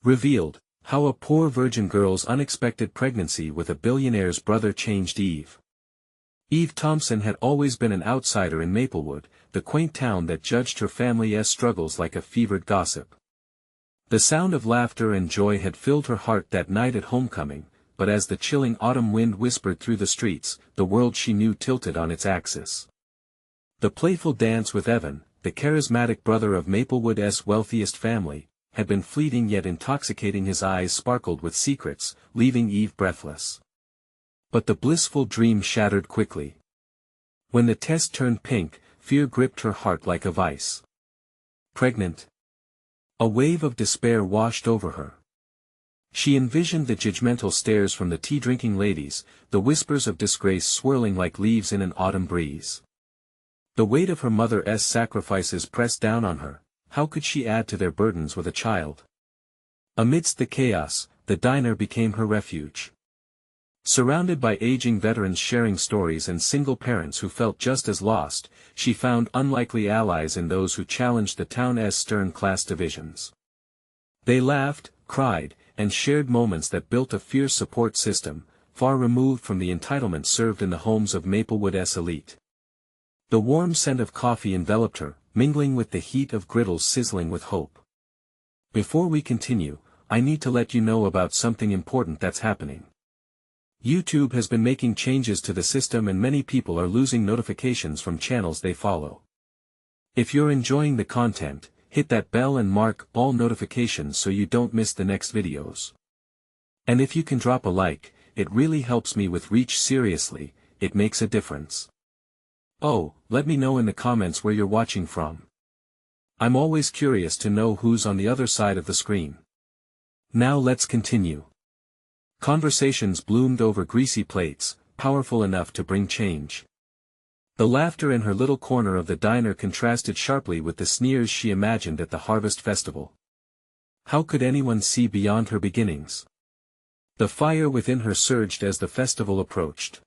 Revealed, how a poor virgin girl's unexpected pregnancy with a billionaire's brother changed Eve. Eve Thompson had always been an outsider in Maplewood, the quaint town that judged her family's struggles like a fevered gossip. The sound of laughter and joy had filled her heart that night at homecoming, but as the chilling autumn wind whispered through the streets, the world she knew tilted on its axis. The playful dance with Evan, the charismatic brother of Maplewood's wealthiest family, had been fleeting yet intoxicating. His eyes sparkled with secrets, leaving Eve breathless. But the blissful dream shattered quickly. When the test turned pink, fear gripped her heart like a vice. Pregnant? A wave of despair washed over her. She envisioned the judgmental stares from the tea-drinking ladies, the whispers of disgrace swirling like leaves in an autumn breeze. The weight of her mother's sacrifices pressed down on her. How could she add to their burdens with a child? Amidst the chaos, the diner became her refuge. Surrounded by aging veterans sharing stories and single parents who felt just as lost, she found unlikely allies in those who challenged the town's stern class divisions. They laughed, cried, and shared moments that built a fierce support system, far removed from the entitlement served in the homes of Maplewood's elite. The warm scent of coffee enveloped her, mingling with the heat of griddles sizzling with hope. Before we continue, I need to let you know about something important that's happening. YouTube has been making changes to the system and many people are losing notifications from channels they follow. If you're enjoying the content, hit that bell and mark all notifications so you don't miss the next videos. And if you can drop a like, it really helps me with reach. Seriously, it makes a difference. Oh, let me know in the comments where you're watching from. I'm always curious to know who's on the other side of the screen. Now let's continue. Conversations bloomed over greasy plates, powerful enough to bring change. The laughter in her little corner of the diner contrasted sharply with the sneers she imagined at the Harvest Festival. How could anyone see beyond her beginnings? The fire within her surged as the festival approached.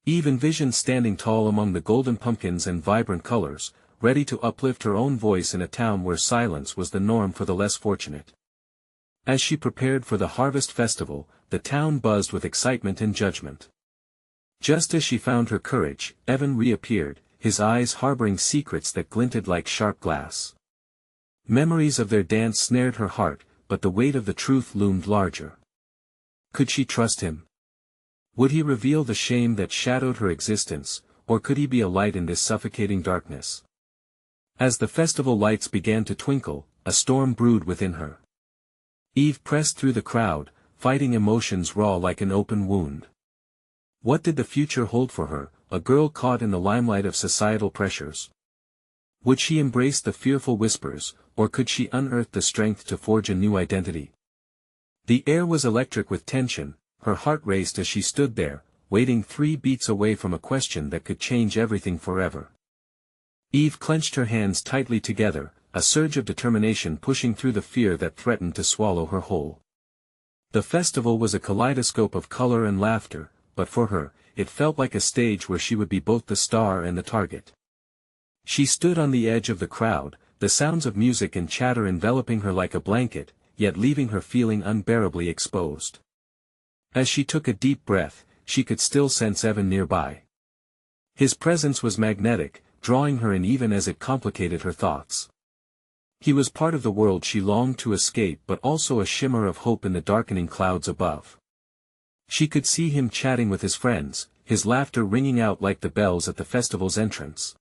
Eve envisioned standing tall among the golden pumpkins and vibrant colors, ready to uplift her own voice in a town where silence was the norm for the less fortunate. As she prepared for the Harvest Festival, the town buzzed with excitement and judgment. Just as she found her courage, Evan reappeared, his eyes harboring secrets that glinted like sharp glass. Memories of their dance snared her heart, but the weight of the truth loomed larger. Could she trust him? Would he reveal the shame that shadowed her existence, or could he be a light in this suffocating darkness? As the festival lights began to twinkle, a storm brewed within her. Eve pressed through the crowd, fighting emotions raw like an open wound. What did the future hold for her, a girl caught in the limelight of societal pressures? Would she embrace the fearful whispers, or could she unearth the strength to forge a new identity? The air was electric with tension, her heart raced as she stood there, waiting 3 beats away from a question that could change everything forever. Eve clenched her hands tightly together, a surge of determination pushing through the fear that threatened to swallow her whole. The festival was a kaleidoscope of color and laughter, but for her, it felt like a stage where she would be both the star and the target. She stood on the edge of the crowd, the sounds of music and chatter enveloping her like a blanket, yet leaving her feeling unbearably exposed. As she took a deep breath, she could still sense Evan nearby. His presence was magnetic, drawing her in even as it complicated her thoughts. He was part of the world she longed to escape but also a shimmer of hope in the darkening clouds above. She could see him chatting with his friends, his laughter ringing out like the bells at the festival's entrance.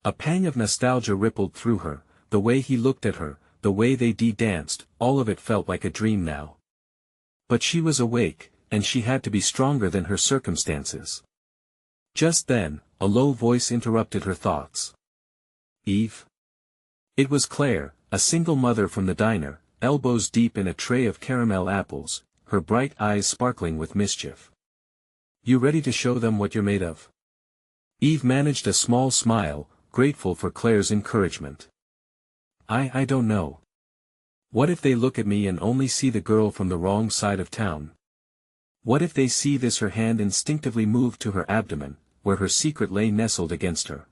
A pang of nostalgia rippled through her, the way he looked at her, the way they danced, all of it felt like a dream now. But she was awake, and she had to be stronger than her circumstances. Just then, a low voice interrupted her thoughts. Eve? It was Claire, a single mother from the diner, elbows deep in a tray of caramel apples, her bright eyes sparkling with mischief. You ready to show them what you're made of? Eve managed a small smile, grateful for Claire's encouragement. I don't know. What if they look at me and only see the girl from the wrong side of town? What if they see this? Her hand instinctively moved to her abdomen, where her secret lay nestled against her.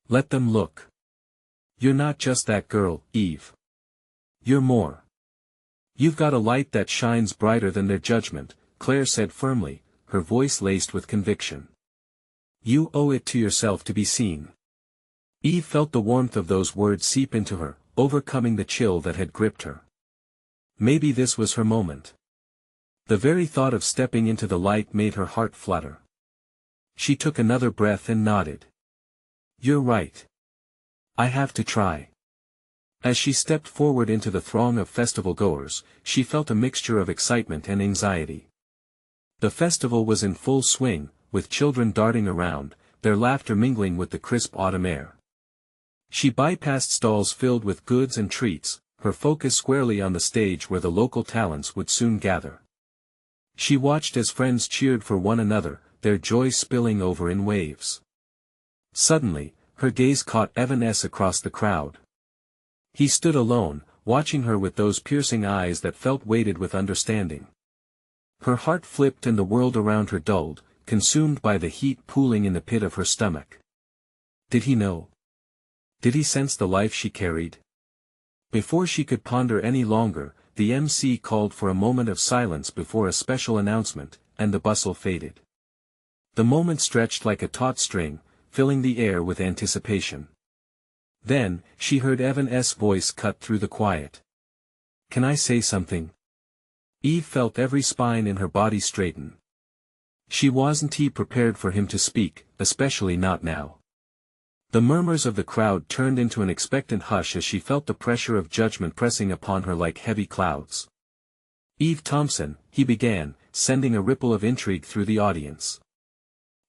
Let them look. You're not just that girl, Eve. You're more. You've got a light that shines brighter than their judgment, Claire said firmly, her voice laced with conviction. You owe it to yourself to be seen. Eve felt the warmth of those words seep into her, overcoming the chill that had gripped her. Maybe this was her moment. The very thought of stepping into the light made her heart flutter. She took another breath and nodded. You're right. I have to try. As she stepped forward into the throng of festival-goers, she felt a mixture of excitement and anxiety. The festival was in full swing, with children darting around, their laughter mingling with the crisp autumn air. She bypassed stalls filled with goods and treats, her focus squarely on the stage where the local talents would soon gather. She watched as friends cheered for one another, their joy spilling over in waves. Suddenly, her gaze caught Evan S. across the crowd. He stood alone, watching her with those piercing eyes that felt weighted with understanding. Her heart flipped and the world around her dulled, consumed by the heat pooling in the pit of her stomach. Did he know? Did he sense the life she carried? Before she could ponder any longer, the MC called for a moment of silence before a special announcement, and the bustle faded. The moment stretched like a taut string, filling the air with anticipation. Then, she heard Evan S.'s voice cut through the quiet. Can I say something? Eve felt every spine in her body straighten. She wasn't prepared for him to speak, especially not now. The murmurs of the crowd turned into an expectant hush as she felt the pressure of judgment pressing upon her like heavy clouds. Eve Thompson, he began, sending a ripple of intrigue through the audience.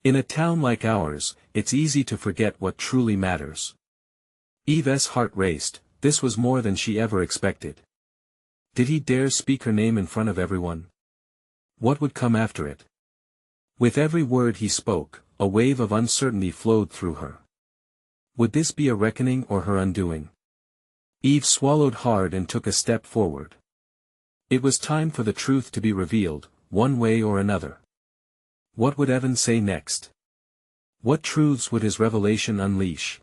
In a town like ours, it's easy to forget what truly matters. Eve's heart raced, this was more than she ever expected. Did he dare speak her name in front of everyone? What would come after it? With every word he spoke, a wave of uncertainty flowed through her. Would this be a reckoning or her undoing? Eve swallowed hard and took a step forward. It was time for the truth to be revealed, one way or another. What would Evan say next? What truths would his revelation unleash?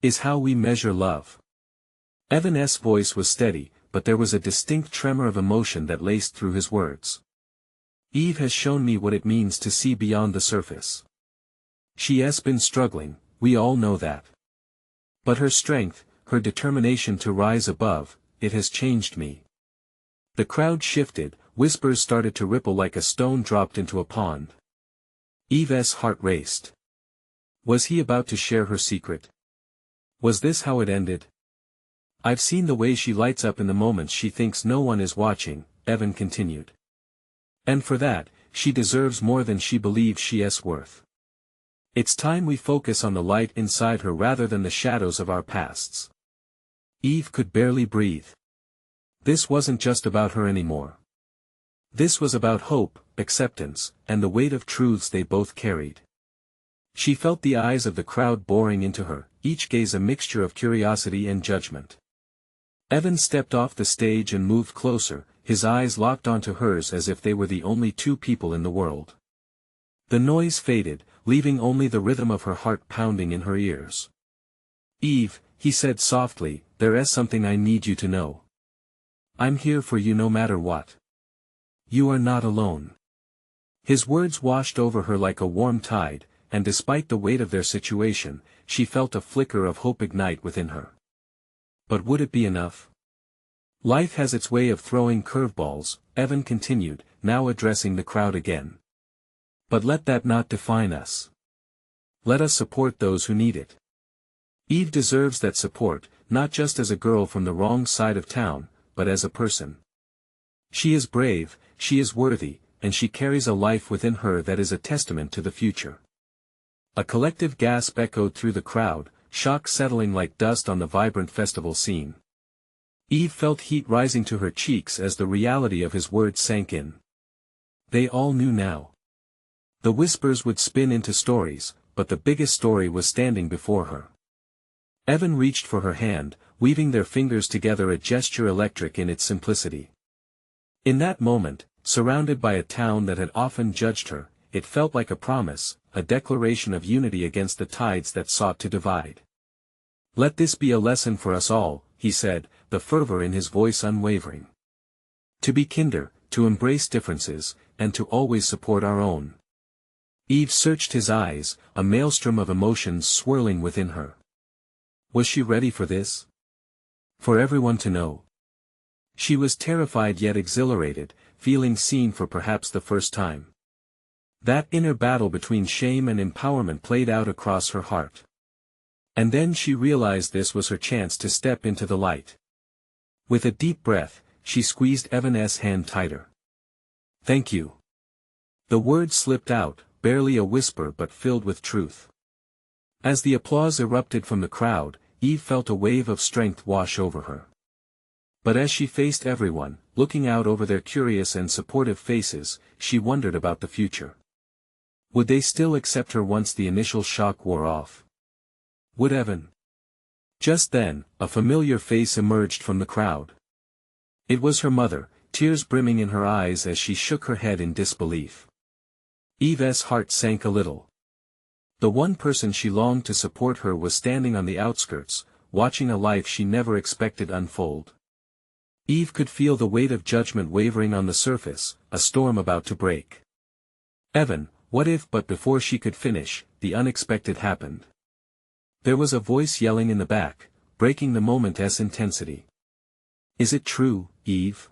Is how we measure love. Evan's voice was steady, but there was a distinct tremor of emotion that laced through his words. Eve has shown me what it means to see beyond the surface. She has been struggling, we all know that. But her strength, her determination to rise above, it has changed me. The crowd shifted, whispers started to ripple like a stone dropped into a pond. Eve's heart raced. Was he about to share her secret? Was this how it ended? I've seen the way she lights up in the moments she thinks no one is watching, Evan continued. And for that, she deserves more than she believes she is worth. It's time we focus on the light inside her rather than the shadows of our pasts. Eve could barely breathe. This wasn't just about her anymore. This was about hope, acceptance, and the weight of truths they both carried. She felt the eyes of the crowd boring into her, each gaze a mixture of curiosity and judgment. Evan stepped off the stage and moved closer, his eyes locked onto hers as if they were the only two people in the world. The noise faded, leaving only the rhythm of her heart pounding in her ears. Eve, he said softly, there is something I need you to know. I'm here for you no matter what. You are not alone. His words washed over her like a warm tide, and despite the weight of their situation, she felt a flicker of hope ignite within her. But would it be enough? Life has its way of throwing curveballs, Evan continued, now addressing the crowd again. But let that not define us. Let us support those who need it. Eve deserves that support, not just as a girl from the wrong side of town, but as a person. She is brave, she is worthy, and she carries a life within her that is a testament to the future. A collective gasp echoed through the crowd, shock settling like dust on the vibrant festival scene. Eve felt heat rising to her cheeks as the reality of his words sank in. They all knew now. The whispers would spin into stories, but the biggest story was standing before her. Evan reached for her hand, weaving their fingers together, a gesture electric in its simplicity. In that moment, surrounded by a town that had often judged her, it felt like a promise, a declaration of unity against the tides that sought to divide. Let this be a lesson for us all, he said, the fervor in his voice unwavering. To be kinder, to embrace differences, and to always support our own. Eve searched his eyes, a maelstrom of emotions swirling within her. Was she ready for this? For everyone to know. She was terrified yet exhilarated, feeling seen for perhaps the first time. That inner battle between shame and empowerment played out across her heart. And then she realized this was her chance to step into the light. With a deep breath, she squeezed Evan's hand tighter. "Thank you." The words slipped out, barely a whisper but filled with truth. As the applause erupted from the crowd, Eve felt a wave of strength wash over her. But as she faced everyone, looking out over their curious and supportive faces, she wondered about the future. Would they still accept her once the initial shock wore off? Would Evan? Just then, a familiar face emerged from the crowd. It was her mother, tears brimming in her eyes as she shook her head in disbelief. Eve's heart sank a little. The one person she longed to support her was standing on the outskirts, watching a life she never expected unfold. Eve could feel the weight of judgment wavering on the surface, a storm about to break. "Evan, what if?" But before she could finish, the unexpected happened. There was a voice yelling in the back, breaking the moment's intensity. "Is it true, Eve?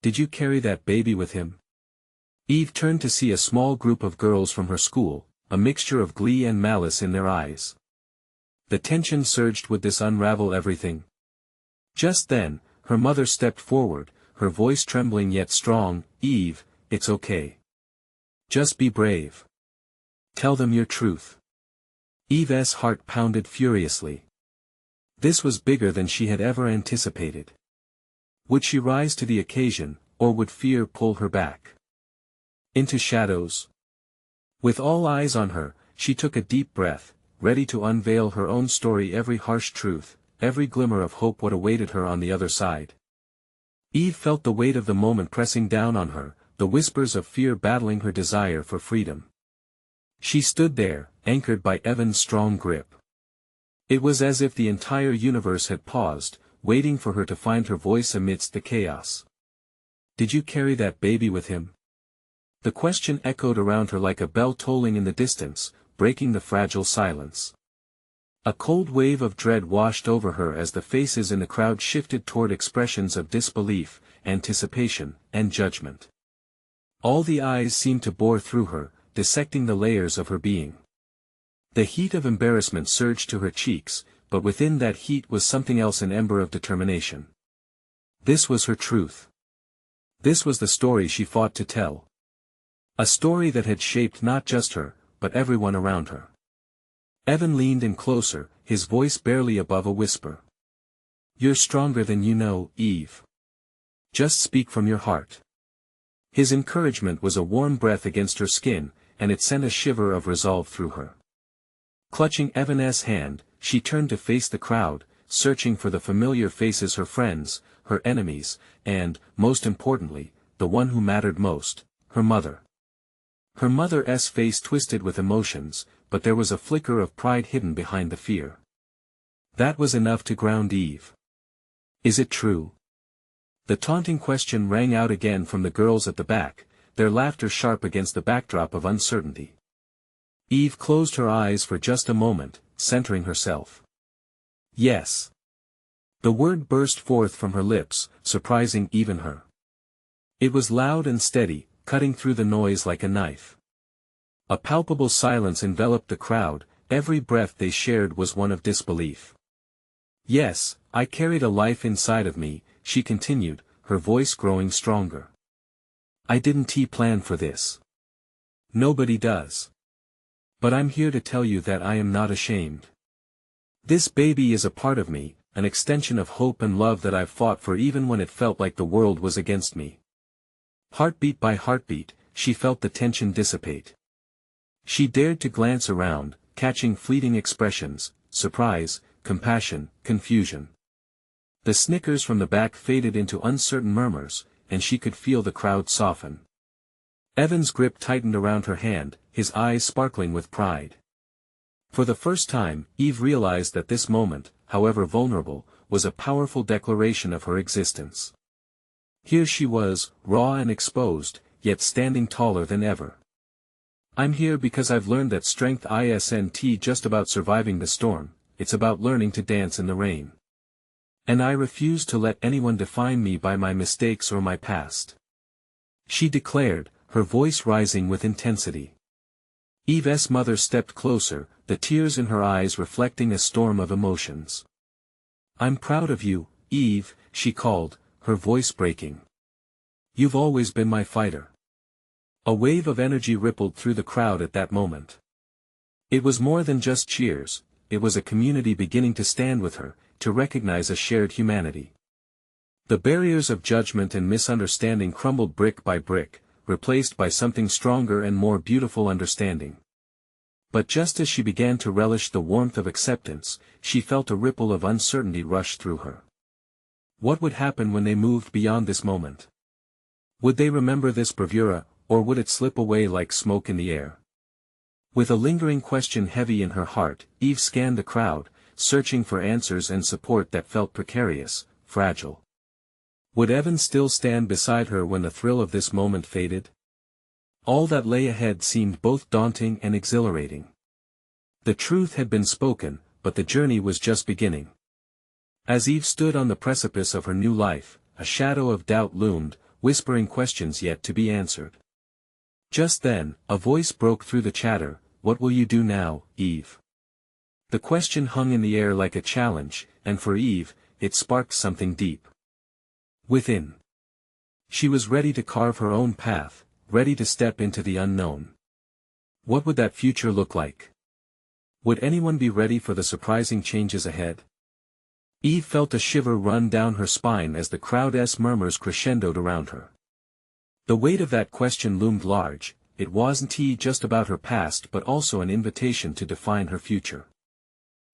Did you carry that baby with him?" Eve turned to see a small group of girls from her school, a mixture of glee and malice in their eyes. The tension surged. Would this unravel everything? Just then, her mother stepped forward, her voice trembling yet strong. "Eve, it's okay. Just be brave. Tell them your truth." Eve's heart pounded furiously. This was bigger than she had ever anticipated. Would she rise to the occasion, or would fear pull her back into shadows? With all eyes on her, she took a deep breath, ready to unveil her own story, every harsh truth, every glimmer of hope. What awaited her on the other side? Eve felt the weight of the moment pressing down on her, the whispers of fear battling her desire for freedom. She stood there, anchored by Evan's strong grip. It was as if the entire universe had paused, waiting for her to find her voice amidst the chaos. "Did you carry that baby with him?" The question echoed around her like a bell tolling in the distance, breaking the fragile silence. A cold wave of dread washed over her as the faces in the crowd shifted toward expressions of disbelief, anticipation, and judgment. All the eyes seemed to bore through her, dissecting the layers of her being. The heat of embarrassment surged to her cheeks, but within that heat was something else, an ember of determination. This was her truth. This was the story she fought to tell. A story that had shaped not just her, but everyone around her. Evan leaned in closer, his voice barely above a whisper. "You're stronger than you know, Eve. Just speak from your heart." His encouragement was a warm breath against her skin, and it sent a shiver of resolve through her. Clutching Evan's hand, she turned to face the crowd, searching for the familiar faces, her friends, her enemies, and, most importantly, the one who mattered most, her mother. Her mother's face twisted with emotions, but there was a flicker of pride hidden behind the fear. That was enough to ground Eve. "Is it true?" The taunting question rang out again from the girls at the back, their laughter sharp against the backdrop of uncertainty. Eve closed her eyes for just a moment, centering herself. "Yes." The word burst forth from her lips, surprising even her. It was loud and steady, cutting through the noise like a knife. A palpable silence enveloped the crowd, every breath they shared was one of disbelief. "Yes, I carried a life inside of me," she continued, her voice growing stronger. "I didn't plan for this. Nobody does. But I'm here to tell you that I am not ashamed. This baby is a part of me, an extension of hope and love that I've fought for even when it felt like the world was against me." Heartbeat by heartbeat, she felt the tension dissipate. She dared to glance around, catching fleeting expressions, surprise, compassion, confusion. The snickers from the back faded into uncertain murmurs, and she could feel the crowd soften. Evan's grip tightened around her hand, his eyes sparkling with pride. For the first time, Eve realized that this moment, however vulnerable, was a powerful declaration of her existence. Here she was, raw and exposed, yet standing taller than ever. I'm here because I've learned that strength isn't just about surviving the storm, it's about learning to dance in the rain. And I refuse to let anyone define me by my mistakes or my past. She declared, her voice rising with intensity. Eve's mother stepped closer, the tears in her eyes reflecting a storm of emotions. I'm proud of you, Eve, she called, her voice breaking. You've always been my fighter. A wave of energy rippled through the crowd at that moment. It was more than just cheers, it was a community beginning to stand with her, to recognize a shared humanity. The barriers of judgment and misunderstanding crumbled brick by brick, replaced by something stronger and more beautiful: understanding. But just as she began to relish the warmth of acceptance, she felt a ripple of uncertainty rush through her. What would happen when they moved beyond this moment? Would they remember this bravura, or would it slip away like smoke in the air? With a lingering question heavy in her heart, Eve scanned the crowd, searching for answers and support that felt precarious, fragile. Would Evan still stand beside her when the thrill of this moment faded? All that lay ahead seemed both daunting and exhilarating. The truth had been spoken, but the journey was just beginning. As Eve stood on the precipice of her new life, a shadow of doubt loomed, whispering questions yet to be answered. Just then, a voice broke through the chatter, "What will you do now, Eve?" The question hung in the air like a challenge, and for Eve, it sparked something deep within. She was ready to carve her own path, ready to step into the unknown. What would that future look like? Would anyone be ready for the surprising changes ahead? Eve felt a shiver run down her spine as the crowd's murmurs crescendoed around her. The weight of that question loomed large. It wasn't just about her past but also an invitation to define her future.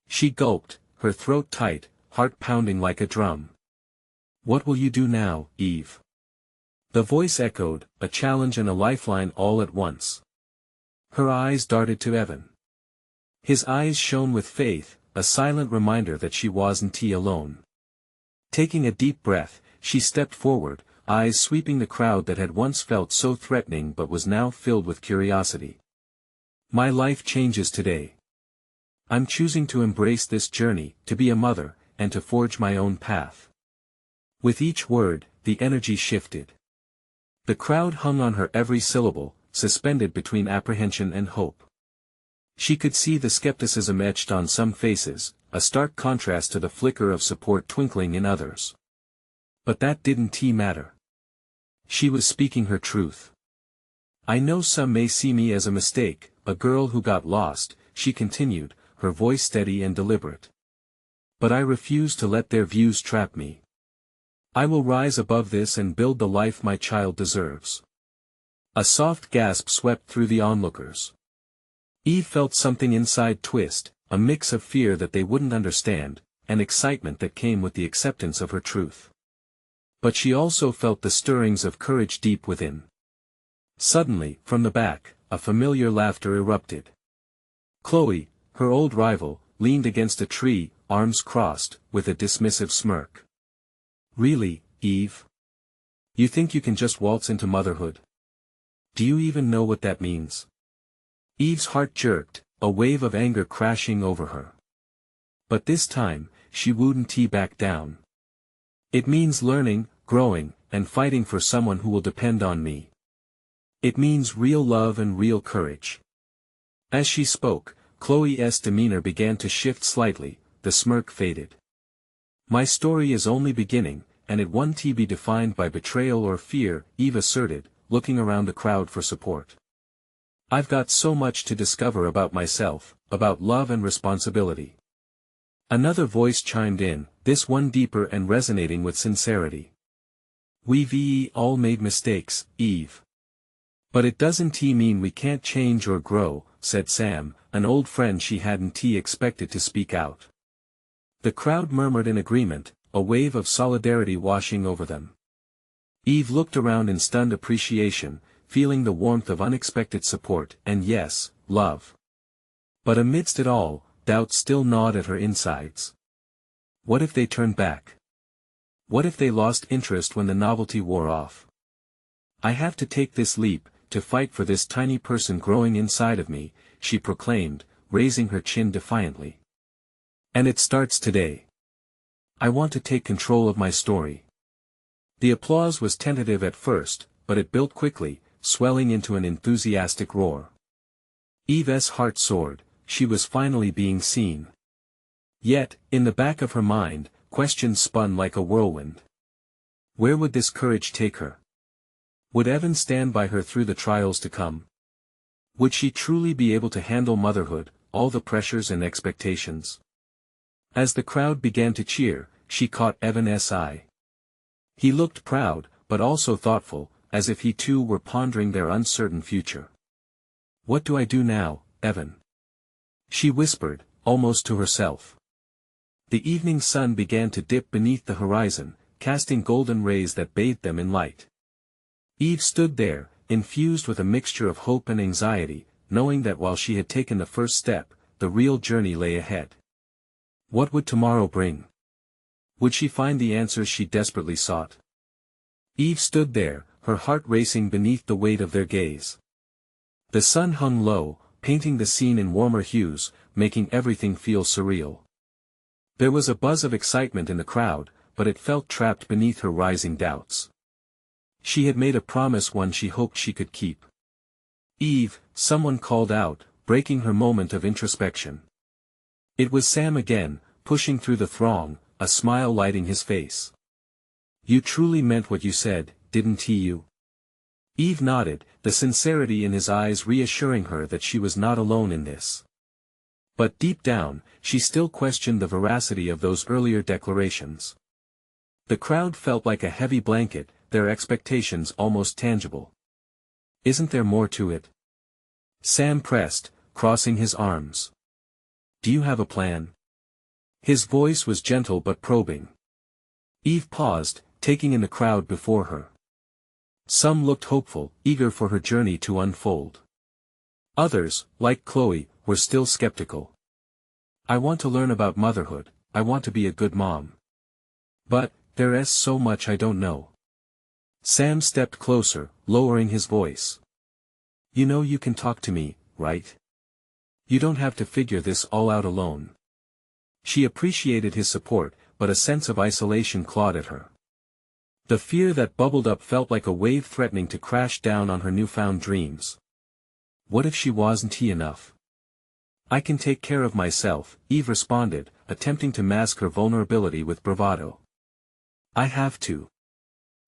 She gulped, her throat tight, heart pounding like a drum. "What will you do now, Eve?" The voice echoed, a challenge and a lifeline all at once. Her eyes darted to Evan. His eyes shone with faith, a silent reminder that she wasn't alone. Taking a deep breath, she stepped forward, eyes sweeping the crowd that had once felt so threatening but was now filled with curiosity. "My life changes today. I'm choosing to embrace this journey, to be a mother, and to forge my own path." With each word, the energy shifted. The crowd hung on her every syllable, suspended between apprehension and hope. She could see the skepticism etched on some faces, a stark contrast to the flicker of support twinkling in others. But that didn't matter. She was speaking her truth. "I know some may see me as a mistake, a girl who got lost," she continued, her voice steady and deliberate. "But I refuse to let their views trap me. I will rise above this and build the life my child deserves." A soft gasp swept through the onlookers. Eve felt something inside twist, a mix of fear that they wouldn't understand, and excitement that came with the acceptance of her truth. But she also felt the stirrings of courage deep within. Suddenly, from the back, a familiar laughter erupted. Chloe, her old rival, leaned against a tree, arms crossed, with a dismissive smirk. "Really, Eve? You think you can just waltz into motherhood? Do you even know what that means?" Eve's heart jerked, a wave of anger crashing over her. But this time, she wouldn't back down. "It means learning, growing, and fighting for someone who will depend on me. It means real love and real courage." As she spoke, Chloe's demeanor began to shift slightly, the smirk faded. "My story is only beginning, and it won't be defined by betrayal or fear," Eve asserted, looking around the crowd for support. "I've got so much to discover about myself, about love and responsibility." Another voice chimed in, this one deeper and resonating with sincerity. "We've all made mistakes, Eve. But it doesn't mean we can't change or grow," said Sam, an old friend she hadn't expected to speak out. The crowd murmured in agreement, a wave of solidarity washing over them. Eve looked around in stunned appreciation, feeling the warmth of unexpected support and yes, love. But amidst it all, doubt still gnawed at her insides. What if they turned back? What if they lost interest when the novelty wore off? I have to take this leap, to fight for this tiny person growing inside of me, she proclaimed, raising her chin defiantly. And it starts today. I want to take control of my story. The applause was tentative at first, but it built quickly, swelling into an enthusiastic roar. Eve's heart soared, she was finally being seen. Yet, in the back of her mind, questions spun like a whirlwind. Where would this courage take her? Would Evan stand by her through the trials to come? Would she truly be able to handle motherhood, all the pressures and expectations? As the crowd began to cheer, she caught Evan's eye. He looked proud, but also thoughtful, as if he too were pondering their uncertain future. What do I do now, Evan? She whispered, almost to herself. The evening sun began to dip beneath the horizon, casting golden rays that bathed them in light. Eve stood there, infused with a mixture of hope and anxiety, knowing that while she had taken the first step, the real journey lay ahead. What would tomorrow bring? Would she find the answers she desperately sought? Eve stood there, her heart racing beneath the weight of their gaze. The sun hung low, painting the scene in warmer hues, making everything feel surreal. There was a buzz of excitement in the crowd, but it felt trapped beneath her rising doubts. She had made a promise one she hoped she could keep. Eve, someone called out, breaking her moment of introspection. It was Sam again, pushing through the throng, a smile lighting his face. You truly meant what you said, didn't you? Eve nodded, the sincerity in his eyes reassuring her that she was not alone in this. But deep down, she still questioned the veracity of those earlier declarations. The crowd felt like a heavy blanket, their expectations almost tangible. Isn't there more to it? Sam pressed, crossing his arms. Do you have a plan? His voice was gentle but probing. Eve paused, taking in the crowd before her. Some looked hopeful, eager for her journey to unfold. Others, like Chloe, were still skeptical. I want to learn about motherhood, I want to be a good mom. But, there's so much I don't know. Sam stepped closer, lowering his voice. You know you can talk to me, right? You don't have to figure this all out alone. She appreciated his support, but a sense of isolation clawed at her. The fear that bubbled up felt like a wave threatening to crash down on her newfound dreams. What if she wasn't enough? I can take care of myself, Eve responded, attempting to mask her vulnerability with bravado. I have to.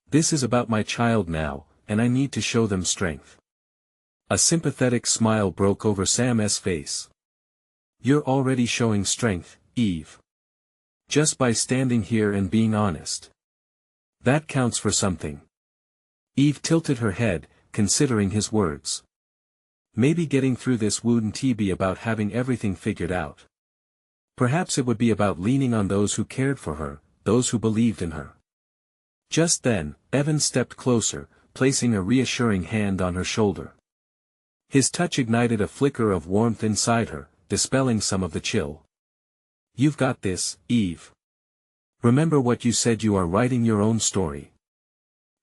This is about my child now, and I need to show them strength. A sympathetic smile broke over Sam's face. You're already showing strength, Eve. Just by standing here and being honest. That counts for something. Eve tilted her head, considering his words. Maybe getting through this wouldn't be about having everything figured out. Perhaps it would be about leaning on those who cared for her, those who believed in her. Just then, Evan stepped closer, placing a reassuring hand on her shoulder. His touch ignited a flicker of warmth inside her, dispelling some of the chill. You've got this, Eve. Remember what you said, you are writing your own story.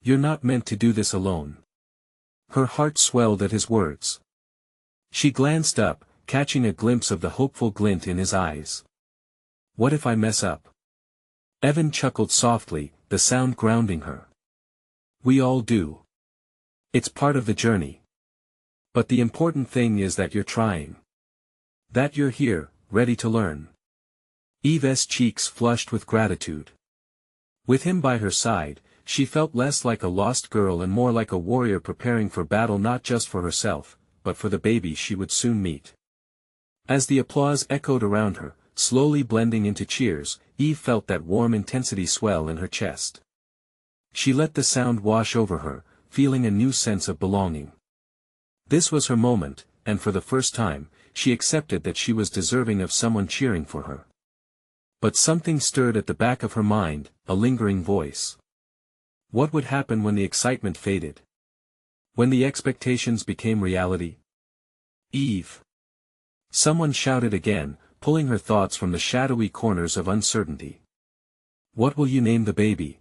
You're not meant to do this alone. Her heart swelled at his words. She glanced up, catching a glimpse of the hopeful glint in his eyes. What if I mess up? Evan chuckled softly, the sound grounding her. We all do. It's part of the journey. But the important thing is that you're trying. That you're here, ready to learn. Eve's cheeks flushed with gratitude. With him by her side, she felt less like a lost girl and more like a warrior preparing for battle, not just for herself, but for the baby she would soon meet. As the applause echoed around her, slowly blending into cheers, Eve felt that warm intensity swell in her chest. She let the sound wash over her, feeling a new sense of belonging. This was her moment, and for the first time, she accepted that she was deserving of someone cheering for her. But something stirred at the back of her mind, a lingering voice. What would happen when the excitement faded? When the expectations became reality? Eve. Someone shouted again, pulling her thoughts from the shadowy corners of uncertainty. What will you name the baby?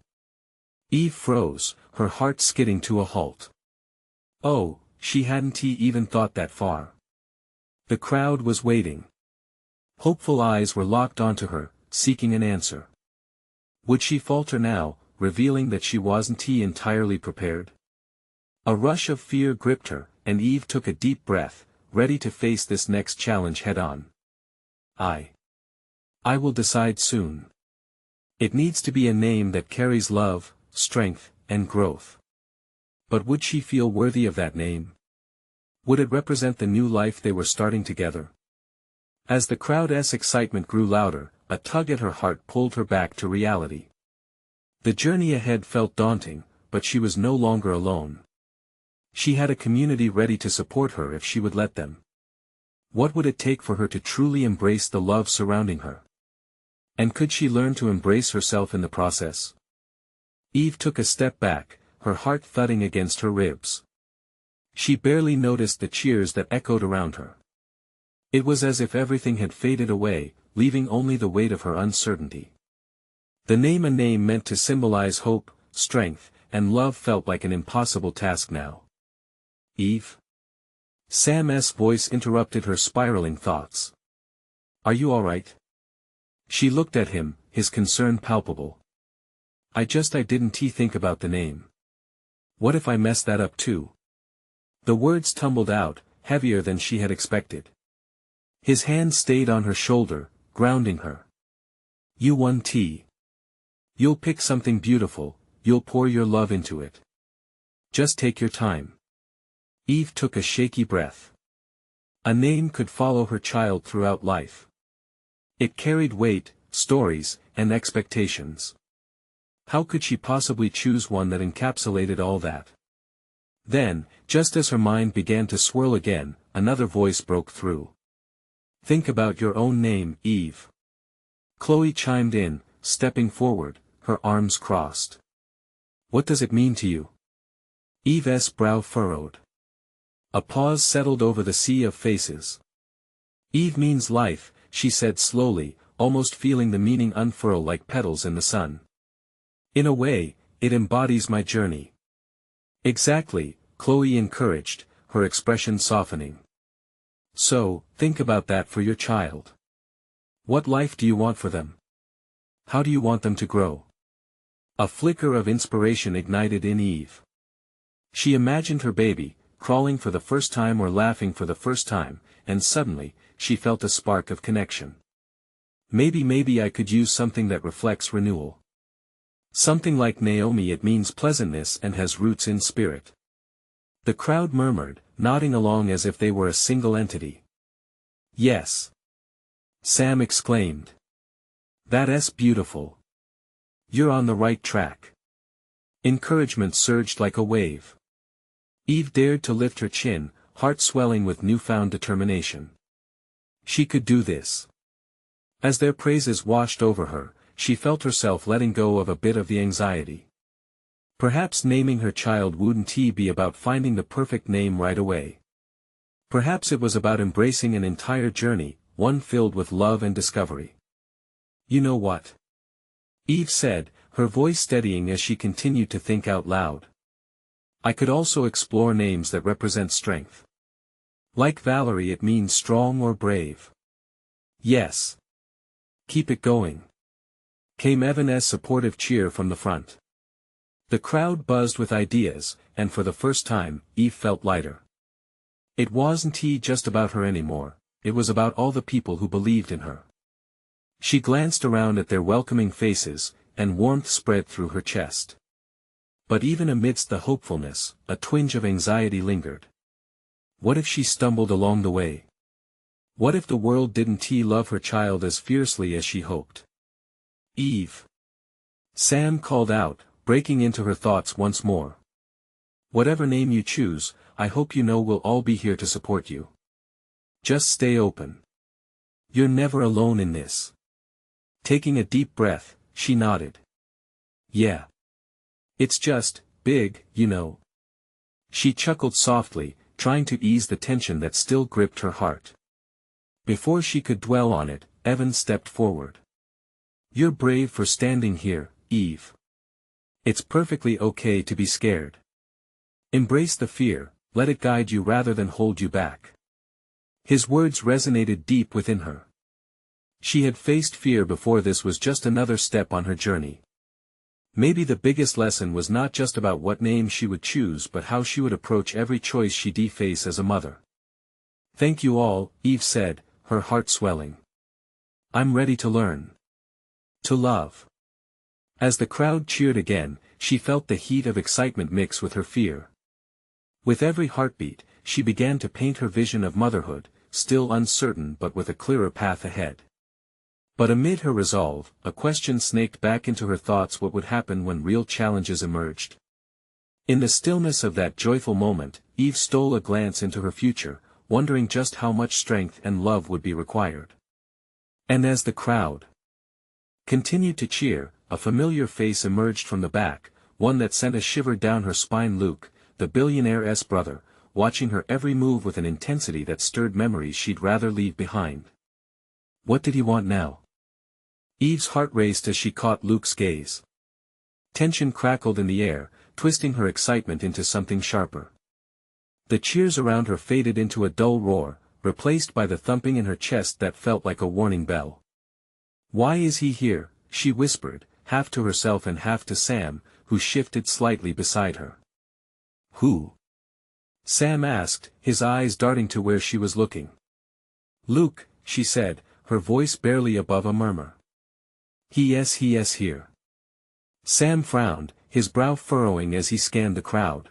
Eve froze, her heart skidding to a halt. Oh, she hadn't even thought that far. The crowd was waiting. Hopeful eyes were locked onto her, seeking an answer. Would she falter now, revealing that she wasn't entirely prepared? A rush of fear gripped her, and Eve took a deep breath, ready to face this next challenge head-on. I will decide soon. It needs to be a name that carries love, strength, and growth. But would she feel worthy of that name? Would it represent the new life they were starting together? As the crowd's excitement grew louder, a tug at her heart pulled her back to reality. The journey ahead felt daunting, but she was no longer alone. She had a community ready to support her if she would let them. What would it take for her to truly embrace the love surrounding her? And could she learn to embrace herself in the process? Eve took a step back, her heart thudding against her ribs. She barely noticed the cheers that echoed around her. It was as if everything had faded away, leaving only the weight of her uncertainty. The name a name meant to symbolize hope, strength, and love felt like an impossible task now. Eve? Sam's voice interrupted her spiraling thoughts. Are you all right? She looked at him, his concern palpable. I didn't think about the name. What if I messed that up too? The words tumbled out, heavier than she had expected. His hand stayed on her shoulder, grounding her. You won. You'll pick something beautiful, you'll pour your love into it. Just take your time. Eve took a shaky breath. A name could follow her child throughout life. It carried weight, stories, and expectations. How could she possibly choose one that encapsulated all that? Then, just as her mind began to swirl again, another voice broke through. Think about your own name, Eve. Chloe chimed in, stepping forward, her arms crossed. What does it mean to you? Eve's brow furrowed. A pause settled over the sea of faces. Eve means life, she said slowly, almost feeling the meaning unfurl like petals in the sun. In a way, it embodies my journey. Exactly, Chloe encouraged, her expression softening. So, think about that for your child. What life do you want for them? How do you want them to grow? A flicker of inspiration ignited in Eve. She imagined her baby, crawling for the first time or laughing for the first time, and suddenly, she felt a spark of connection. Maybe I could use something that reflects renewal. Something like Naomi. It means pleasantness and has roots in spirit. The crowd murmured, nodding along as if they were a single entity. Yes. Sam exclaimed. That's beautiful. You're on the right track. Encouragement surged like a wave. Eve dared to lift her chin, heart swelling with newfound determination. She could do this. As their praises washed over her, she felt herself letting go of a bit of the anxiety. Perhaps naming her child wouldn't be about finding the perfect name right away. Perhaps it was about embracing an entire journey, one filled with love and discovery. You know what? Eve said, her voice steadying as she continued to think out loud. I could also explore names that represent strength. Like Valerie, it means strong or brave. Yes. Keep it going. Came Evan's supportive cheer from the front. The crowd buzzed with ideas, and for the first time, Eve felt lighter. It wasn't just about her anymore, it was about all the people who believed in her. She glanced around at their welcoming faces, and warmth spread through her chest. But even amidst the hopefulness, a twinge of anxiety lingered. What if she stumbled along the way? What if the world didn't love her child as fiercely as she hoped? Eve. Sam called out, breaking into her thoughts once more. Whatever name you choose, I hope you know we'll all be here to support you. Just stay open. You're never alone in this. Taking a deep breath, she nodded. Yeah. It's just, big, you know. She chuckled softly, trying to ease the tension that still gripped her heart. Before she could dwell on it, Evan stepped forward. You're brave for standing here, Eve. It's perfectly okay to be scared. Embrace the fear, let it guide you rather than hold you back. His words resonated deep within her. She had faced fear before. This was just another step on her journey. Maybe the biggest lesson was not just about what name she would choose but how she would approach every choice she'd face as a mother. Thank you all, Eve said, her heart swelling. I'm ready to learn. To love. As the crowd cheered again, she felt the heat of excitement mix with her fear. With every heartbeat, she began to paint her vision of motherhood, still uncertain but with a clearer path ahead. But amid her resolve, a question snaked back into her thoughts: what would happen when real challenges emerged? In the stillness of that joyful moment, Eve stole a glance into her future, wondering just how much strength and love would be required. And as the crowd continued to cheer, a familiar face emerged from the back, one that sent a shiver down her spine. Luke, the billionaire's brother, watching her every move with an intensity that stirred memories she'd rather leave behind. What did he want now? Eve's heart raced as she caught Luke's gaze. Tension crackled in the air, twisting her excitement into something sharper. The cheers around her faded into a dull roar, replaced by the thumping in her chest that felt like a warning bell. Why is he here? She whispered, half to herself and half to Sam, who shifted slightly beside her. Who? Sam asked, his eyes darting to where she was looking. Luke, she said, her voice barely above a murmur. He is here. Sam frowned, his brow furrowing as he scanned the crowd.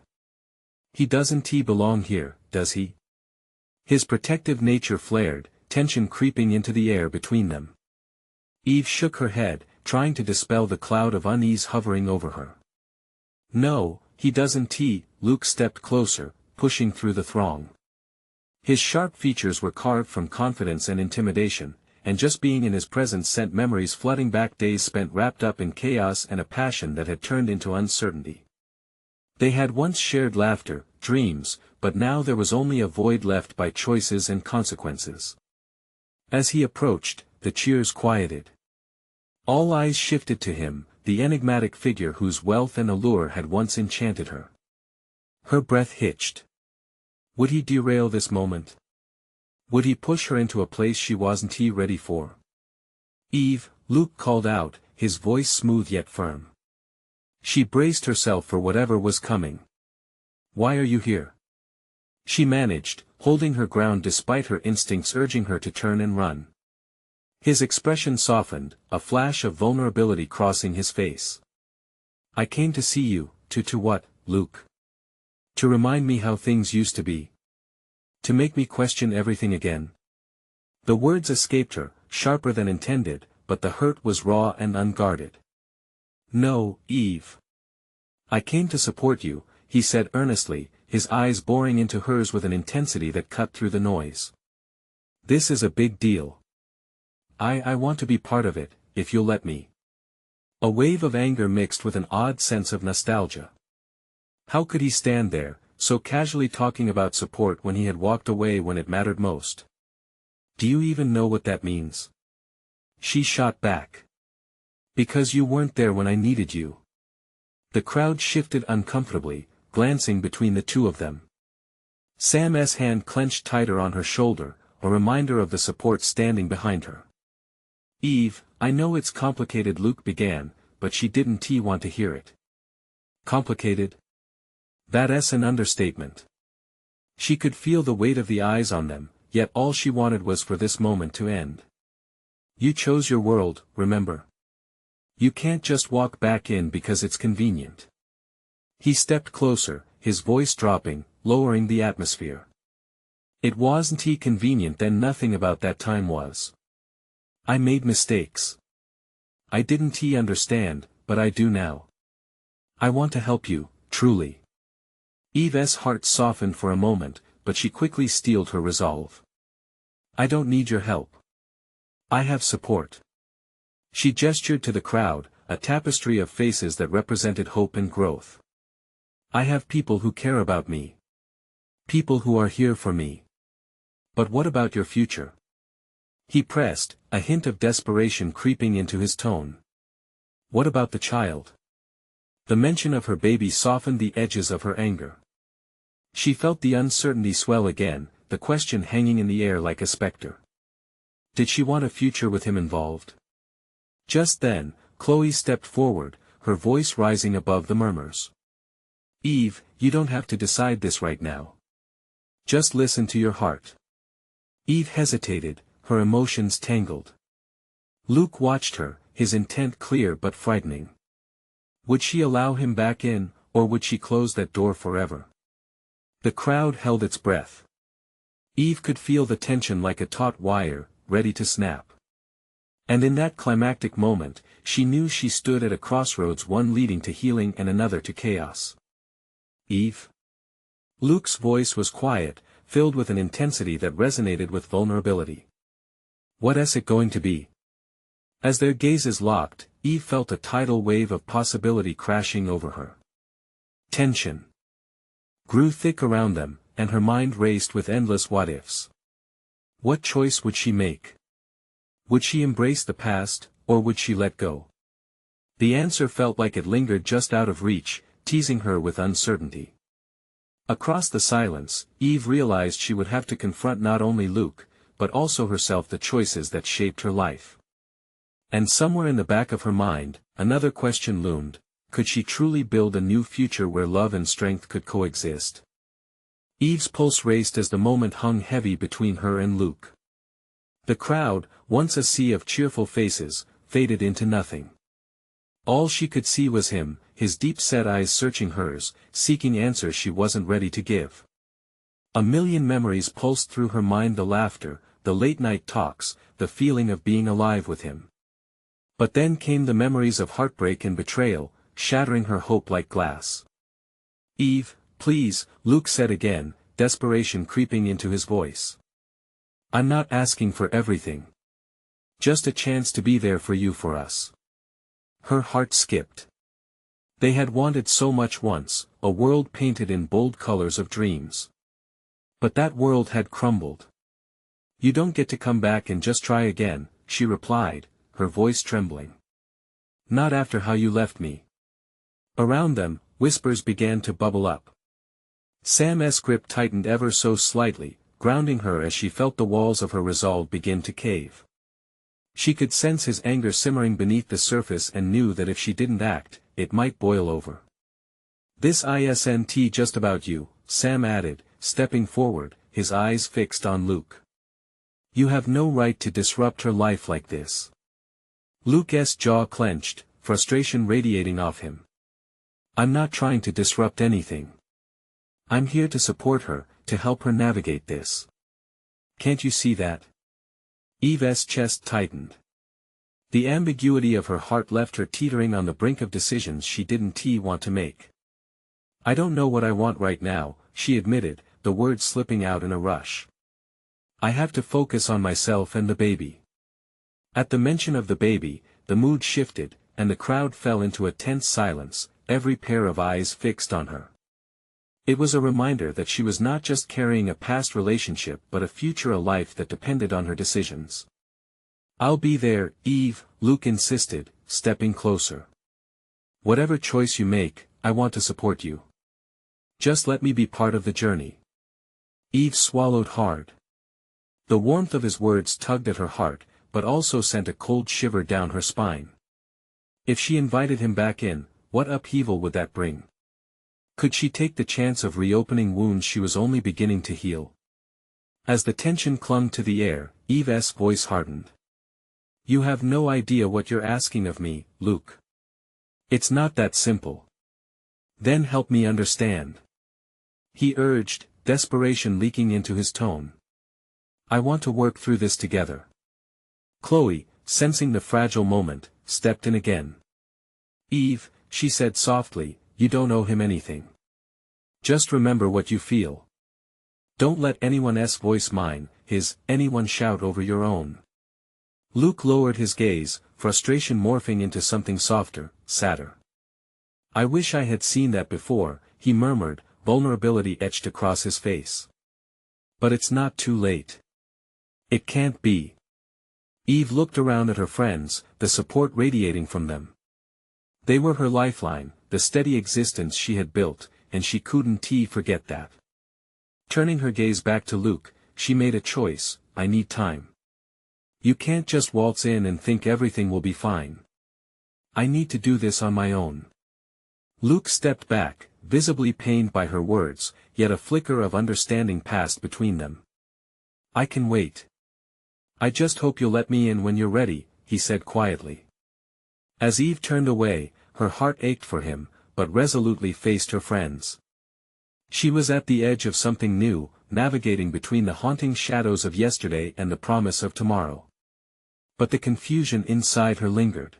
He doesn't belong here, does he? His protective nature flared, tension creeping into the air between them. Eve shook her head, trying to dispel the cloud of unease hovering over her. No, he doesn't. Luke stepped closer, pushing through the throng. His sharp features were carved from confidence and intimidation, and just being in his presence sent memories flooding back, days spent wrapped up in chaos and a passion that had turned into uncertainty. They had once shared laughter, dreams, but now there was only a void left by choices and consequences. As he approached, the cheers quieted. All eyes shifted to him, the enigmatic figure whose wealth and allure had once enchanted her. Her breath hitched. Would he derail this moment? Would he push her into a place she wasn't ready for? Eve, Luke called out, his voice smooth yet firm. She braced herself for whatever was coming. Why are you here? She managed, holding her ground despite her instincts urging her to turn and run. His expression softened, a flash of vulnerability crossing his face. I came to see you, to what, Luke? To remind me how things used to be. To make me question everything again. The words escaped her, sharper than intended, but the hurt was raw and unguarded. No, Eve. I came to support you, he said earnestly, his eyes boring into hers with an intensity that cut through the noise. This is a big deal. I want to be part of it, if you'll let me. A wave of anger mixed with an odd sense of nostalgia. How could he stand there, so casually talking about support when he had walked away when it mattered most? Do you even know what that means? She shot back. Because you weren't there when I needed you. The crowd shifted uncomfortably, glancing between the two of them. Sam's hand clenched tighter on her shoulder, a reminder of the support standing behind her. Eve, I know it's complicated, Luke began, but she didn't want to hear it. Complicated? That's an understatement. She could feel the weight of the eyes on them, yet all she wanted was for this moment to end. You chose your world, remember? You can't just walk back in because it's convenient. He stepped closer, his voice dropping, lowering the atmosphere. It wasn't convenient then, nothing about that time was. I made mistakes. I didn't understand, but I do now. I want to help you, truly. Eve's heart softened for a moment, but she quickly steeled her resolve. I don't need your help. I have support. She gestured to the crowd, a tapestry of faces that represented hope and growth. I have people who care about me. People who are here for me. But what about your future? He pressed, a hint of desperation creeping into his tone. What about the child? The mention of her baby softened the edges of her anger. She felt the uncertainty swell again, the question hanging in the air like a specter. Did she want a future with him involved? Just then, Chloe stepped forward, her voice rising above the murmurs. Eve, you don't have to decide this right now. Just listen to your heart. Eve hesitated, her emotions tangled. Luke watched her, his intent clear but frightening. Would she allow him back in, or would she close that door forever? The crowd held its breath. Eve could feel the tension like a taut wire, ready to snap. And in that climactic moment, she knew she stood at a crossroads, one leading to healing and another to chaos. Eve? Luke's voice was quiet, filled with an intensity that resonated with vulnerability. What's it going to be? As their gazes locked, Eve felt a tidal wave of possibility crashing over her. Tension grew thick around them, and her mind raced with endless what-ifs. What choice would she make? Would she embrace the past, or would she let go? The answer felt like it lingered just out of reach, teasing her with uncertainty. Across the silence, Eve realized she would have to confront not only Luke, but also herself, the choices that shaped her life. And somewhere in the back of her mind, another question loomed: could she truly build a new future where love and strength could coexist? Eve's pulse raced as the moment hung heavy between her and Luke. The crowd, once a sea of cheerful faces, faded into nothing. All she could see was him, his deep-set eyes searching hers, seeking answers she wasn't ready to give. A million memories pulsed through her mind: the laughter, the late-night talks, the feeling of being alive with him. But then came the memories of heartbreak and betrayal, shattering her hope like glass. Eve, please, Luke said again, desperation creeping into his voice. I'm not asking for everything. Just a chance to be there for you, for us. Her heart skipped. They had wanted so much once, a world painted in bold colors of dreams. But that world had crumbled. You don't get to come back and just try again, she replied, her voice trembling. Not after how you left me. Around them, whispers began to bubble up. Sam's grip tightened ever so slightly, grounding her as she felt the walls of her resolve begin to cave. She could sense his anger simmering beneath the surface and knew that if she didn't act, it might boil over. This isn't just about you, Sam added, stepping forward, his eyes fixed on Luke. You have no right to disrupt her life like this. Luke's jaw clenched, frustration radiating off him. I'm not trying to disrupt anything. I'm here to support her, to help her navigate this. Can't you see that? Eve's chest tightened. The ambiguity of her heart left her teetering on the brink of decisions she didn't want to make. I don't know what I want right now, she admitted, the words slipping out in a rush. I have to focus on myself and the baby. At the mention of the baby, the mood shifted, and the crowd fell into a tense silence, every pair of eyes fixed on her. It was a reminder that she was not just carrying a past relationship but a future, a life that depended on her decisions. I'll be there, Eve, Luke insisted, stepping closer. Whatever choice you make, I want to support you. Just let me be part of the journey. Eve swallowed hard. The warmth of his words tugged at her heart, but also sent a cold shiver down her spine. If she invited him back in, what upheaval would that bring? Could she take the chance of reopening wounds she was only beginning to heal? As the tension clung to the air, Eve's voice hardened. You have no idea what you're asking of me, Luke. It's not that simple. Then help me understand. He urged, desperation leaking into his tone. I want to work through this together. Chloe, sensing the fragile moment, stepped in again. Eve, she said softly, you don't owe him anything. Just remember what you feel. Don't let anyone's voice, mine, his, anyone shout over your own. Luke lowered his gaze, frustration morphing into something softer, sadder. I wish I had seen that before, he murmured, vulnerability etched across his face. But it's not too late. It can't be. Eve looked around at her friends, the support radiating from them. They were her lifeline, the steady existence she had built, and she couldn't forget that. Turning her gaze back to Luke, she made a choice: I need time. You can't just waltz in and think everything will be fine. I need to do this on my own. Luke stepped back, visibly pained by her words, yet a flicker of understanding passed between them. I can wait. I just hope you'll let me in when you're ready, he said quietly. As Eve turned away, her heart ached for him, but resolutely faced her friends. She was at the edge of something new, navigating between the haunting shadows of yesterday and the promise of tomorrow. But the confusion inside her lingered.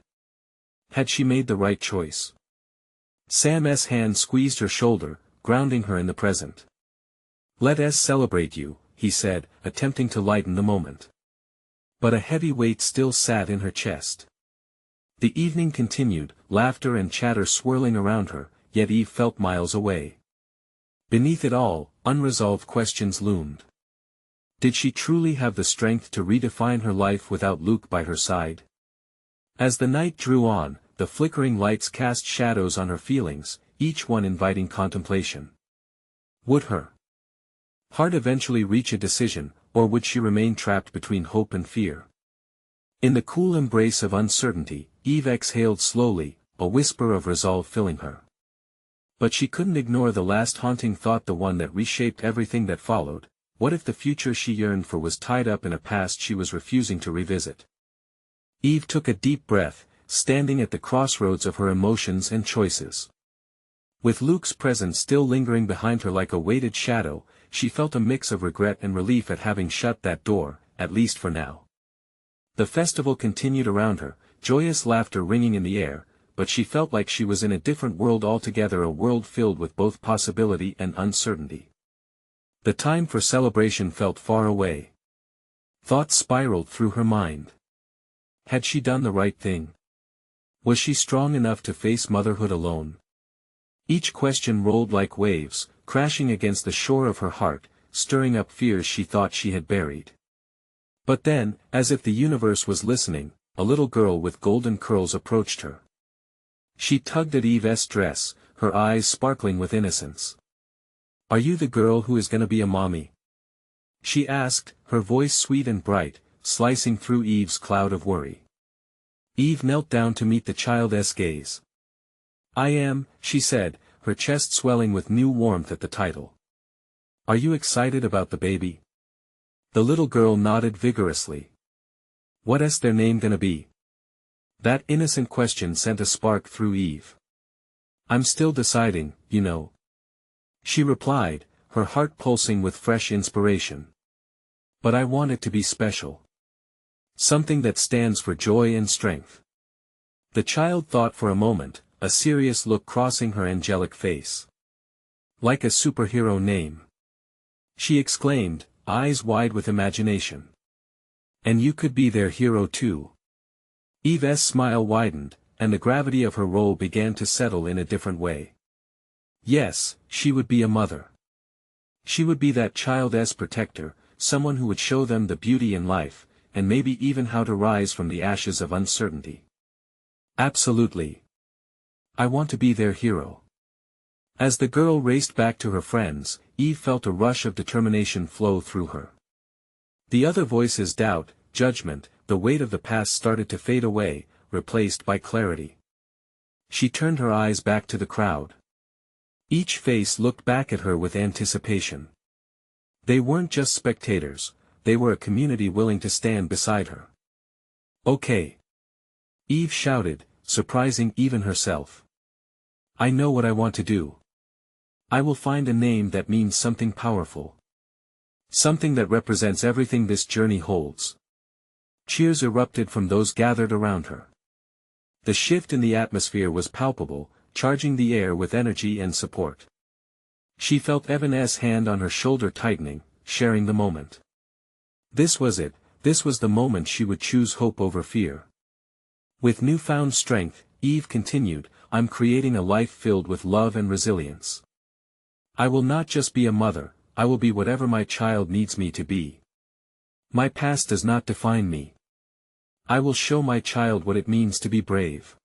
Had she made the right choice? Sam's hand squeezed her shoulder, grounding her in the present. Let us celebrate you, he said, attempting to lighten the moment. But a heavy weight still sat in her chest. The evening continued, laughter and chatter swirling around her, yet Eve felt miles away. Beneath it all, unresolved questions loomed. Did she truly have the strength to redefine her life without Luke by her side? As the night drew on, the flickering lights cast shadows on her feelings, each one inviting contemplation. Would her heart eventually reach a decision, or would she remain trapped between hope and fear? In the cool embrace of uncertainty, Eve exhaled slowly, a whisper of resolve filling her. But she couldn't ignore the last haunting thought, the one that reshaped everything that followed. What if the future she yearned for was tied up in a past she was refusing to revisit? Eve took a deep breath, standing at the crossroads of her emotions and choices. With Luke's presence still lingering behind her like a weighted shadow, she felt a mix of regret and relief at having shut that door, at least for now. The festival continued around her, joyous laughter ringing in the air, but she felt like she was in a different world altogether, a world filled with both possibility and uncertainty. The time for celebration felt far away. Thoughts spiraled through her mind. Had she done the right thing? Was she strong enough to face motherhood alone? Each question rolled like waves, crashing against the shore of her heart, stirring up fears she thought she had buried. But then, as if the universe was listening, a little girl with golden curls approached her. She tugged at Eve's dress, her eyes sparkling with innocence. Are you the girl who is gonna be a mommy? She asked, her voice sweet and bright, slicing through Eve's cloud of worry. Eve knelt down to meet the child's gaze. I am, she said, her chest swelling with new warmth at the title. Are you excited about the baby? The little girl nodded vigorously. What's their name gonna be? That innocent question sent a spark through Eve. I'm still deciding, you know. She replied, her heart pulsing with fresh inspiration. But I want it to be special. Something that stands for joy and strength. The child thought for a moment, a serious look crossing her angelic face. Like a superhero name. She exclaimed, eyes wide with imagination. And you could be their hero too. Eve's smile widened, and the gravity of her role began to settle in a different way. Yes, she would be a mother. She would be that child's protector, someone who would show them the beauty in life, and maybe even how to rise from the ashes of uncertainty. Absolutely. I want to be their hero. As the girl raced back to her friends, Eve felt a rush of determination flow through her. The other voices' doubt, judgment, the weight of the past started to fade away, replaced by clarity. She turned her eyes back to the crowd. Each face looked back at her with anticipation. They weren't just spectators, they were a community willing to stand beside her. Okay. Eve shouted, surprising even herself. I know what I want to do. I will find a name that means something powerful. Something that represents everything this journey holds. Cheers erupted from those gathered around her. The shift in the atmosphere was palpable, charging the air with energy and support. She felt Evan's hand on her shoulder tightening, sharing the moment. This was it, this was the moment she would choose hope over fear. With newfound strength, Eve continued, I'm creating a life filled with love and resilience. I will not just be a mother, I will be whatever my child needs me to be. My past does not define me. I will show my child what it means to be brave.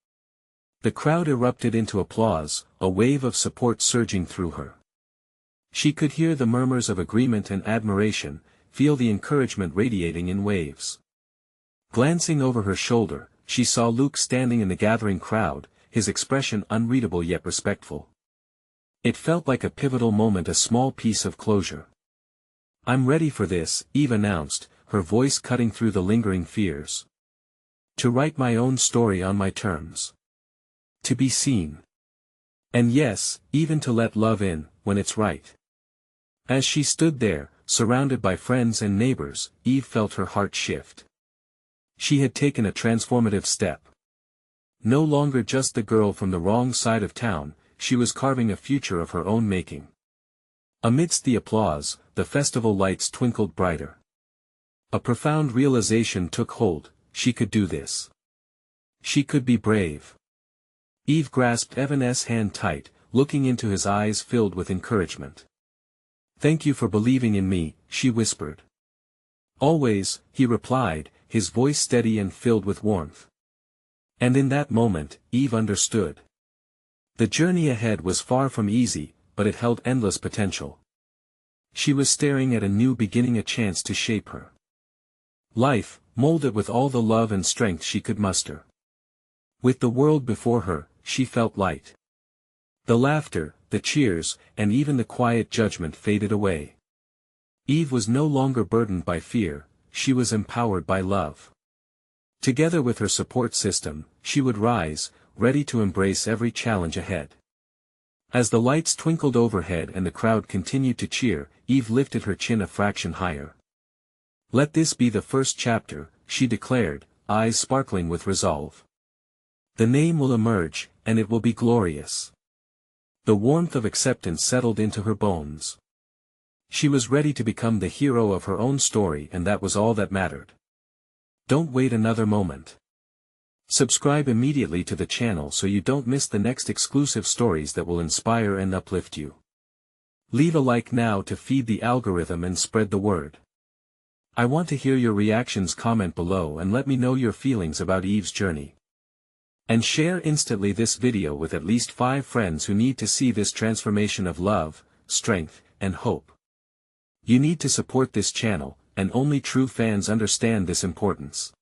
The crowd erupted into applause, a wave of support surging through her. She could hear the murmurs of agreement and admiration, feel the encouragement radiating in waves. Glancing over her shoulder, she saw Luke standing in the gathering crowd, his expression unreadable yet respectful. It felt like a pivotal moment, a small piece of closure. "I'm ready for this," Eve announced, her voice cutting through the lingering fears. "To write my own story on my terms. To be seen. And yes, even to let love in, when it's right." As she stood there, surrounded by friends and neighbors, Eve felt her heart shift. She had taken a transformative step. No longer just the girl from the wrong side of town, she was carving a future of her own making. Amidst the applause, the festival lights twinkled brighter. A profound realization took hold: she could do this. She could be brave. Eve grasped Evan's hand tight, looking into his eyes filled with encouragement. "Thank you for believing in me," she whispered. "Always," he replied, his voice steady and filled with warmth. And in that moment, Eve understood. The journey ahead was far from easy, but it held endless potential. She was staring at a new beginning, a chance to shape her life, mold it with all the love and strength she could muster. With the world before her, she felt light. The laughter, the cheers, and even the quiet judgment faded away. Eve was no longer burdened by fear, she was empowered by love. Together with her support system, she would rise, ready to embrace every challenge ahead. As the lights twinkled overhead and the crowd continued to cheer, Eve lifted her chin a fraction higher. "Let this be the first chapter," she declared, eyes sparkling with resolve. "The name will emerge, and it will be glorious." The warmth of acceptance settled into her bones. She was ready to become the hero of her own story, and that was all that mattered. Don't wait another moment. Subscribe immediately to the channel so you don't miss the next exclusive stories that will inspire and uplift you. Leave a like now to feed the algorithm and spread the word. I want to hear your reactions. Comment below and let me know your feelings about Eve's journey. And share instantly this video with at least 5 friends who need to see this transformation of love, strength, and hope. You need to support this channel, and only true fans understand this importance.